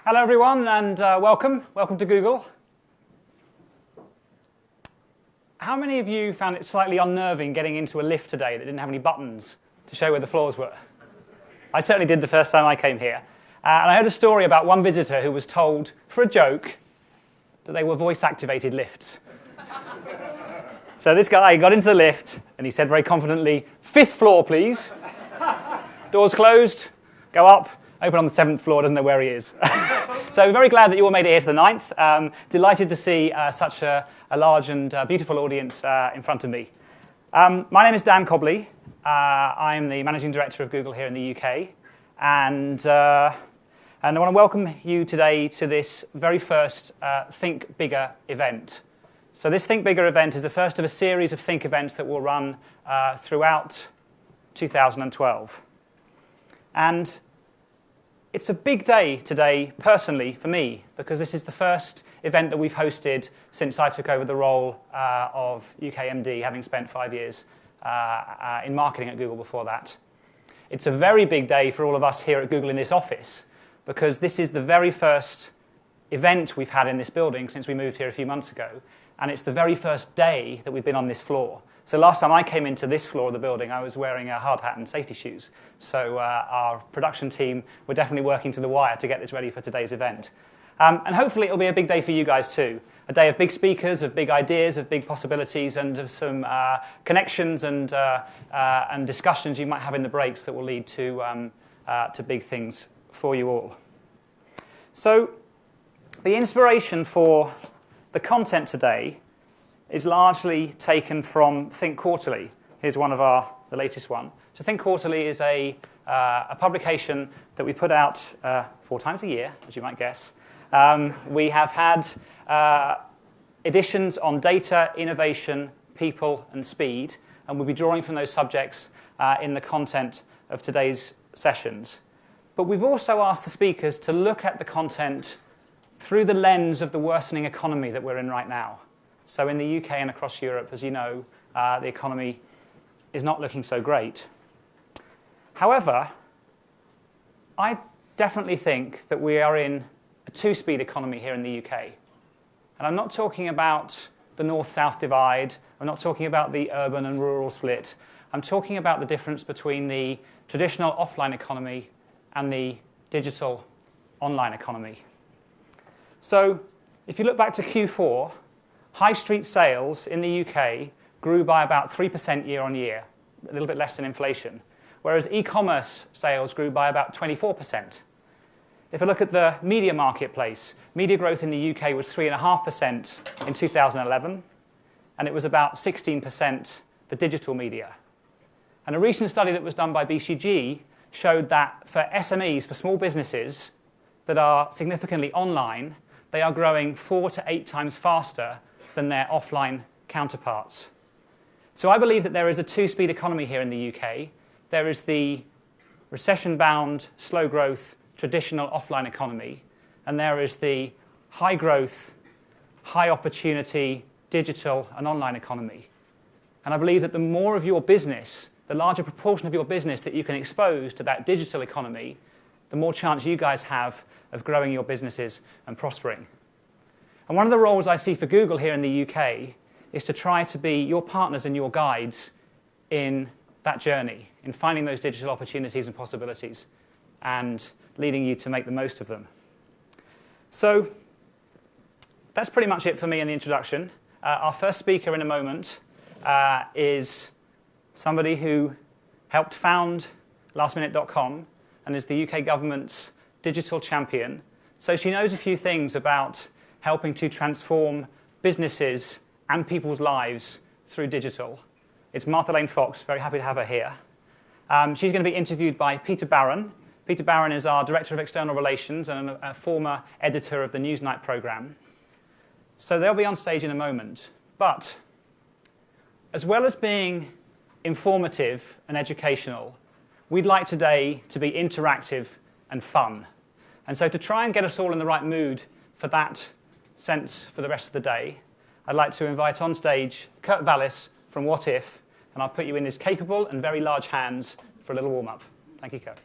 Hello everyone, and welcome to Google. How many of you found it slightly unnerving getting into a lift today that didn't have any buttons to show where the floors were? I certainly did the first time I came here. And I heard a story about one visitor who was told, for a joke, that they were voice-activated lifts. So this guy got into the lift, and he said very confidently, "5th floor, please." Doors closed, go up, open on the 7th floor, doesn't know where he is. So very glad that you all made it here to the 9th. Delighted to see such a large and beautiful audience in front of me. My name is Dan Cobley. I'm the Managing Director of Google here in the UK. And I want to welcome you today to this very first Think Bigger event. So this Think Bigger event is the first of a series of Think events that will run throughout 2012. And it's a big day today, personally, for me, because this is the first event that we've hosted since I took over the role of UK MD, having spent 5 years in marketing at Google before that. It's a very big day for all of us here at Google in this office, because this is the very first event we've had in this building since we moved here a few months ago, and it's the very first day that we've been on this floor. So last time I came into this floor of the building, I was wearing a hard hat and safety shoes. So our production team were definitely working to the wire to get this ready for today's event. And hopefully it'll be a big day for you guys too. A day of big speakers, of big ideas, of big possibilities, and of some connections and discussions you might have in the breaks that will lead to big things for you all. So the inspiration for the content today is largely taken from Think Quarterly. Here's one of the latest one. So Think Quarterly is a publication that we put out 4 times a year, as you might guess. We have had editions on data, innovation, people, and speed, and we'll be drawing from those subjects in the content of today's sessions. But we've also asked the speakers to look at the content through the lens of the worsening economy that we're in right now. So in the UK and across Europe, as you know, the economy is not looking so great. However, I definitely think that we are in a 2-speed economy here in the UK. And I'm not talking about the north-south divide. I'm not talking about the urban and rural split. I'm talking about the difference between the traditional offline economy and the digital online economy. So if you look back to Q4, high street sales in the UK grew by about 3% year on year, a little bit less than inflation, whereas e-commerce sales grew by about 24%. If I look at the media marketplace, media growth in the UK was 3.5% in 2011, and it was about 16% for digital media. And a recent study that was done by BCG showed that for SMEs, for small businesses that are significantly online, they are growing 4 to 8 times faster than their offline counterparts. So I believe that there is a 2-speed economy here in the UK. There is the recession-bound, slow-growth, traditional offline economy, and there is the high-growth, high-opportunity, digital and online economy. And I believe that the more of your business, the larger proportion of your business that you can expose to that digital economy, the more chance you guys have of growing your businesses and prospering. And one of the roles I see for Google here in the UK is to try to be your partners and your guides in that journey, in finding those digital opportunities and possibilities and leading you to make the most of them. So that's pretty much it for me in the introduction. Our first speaker in a moment is somebody who helped found lastminute.com and is the UK government's digital champion. So she knows a few things about helping to transform businesses and people's lives through digital. It's Martha Lane Fox. Very happy to have her here. She's going to be interviewed by Peter Barron. Peter Barron is our Director of External Relations and a former editor of the Newsnight programme. So they'll be on stage in a moment. But as well as being informative and educational, we'd like today to be interactive and fun. And so to try and get us all in the right mood for that sense for the rest of the day, I'd like to invite on stage Kurt Vallis from What If, and I'll put you in his capable and very large hands for a little warm-up. Thank you, Kurt.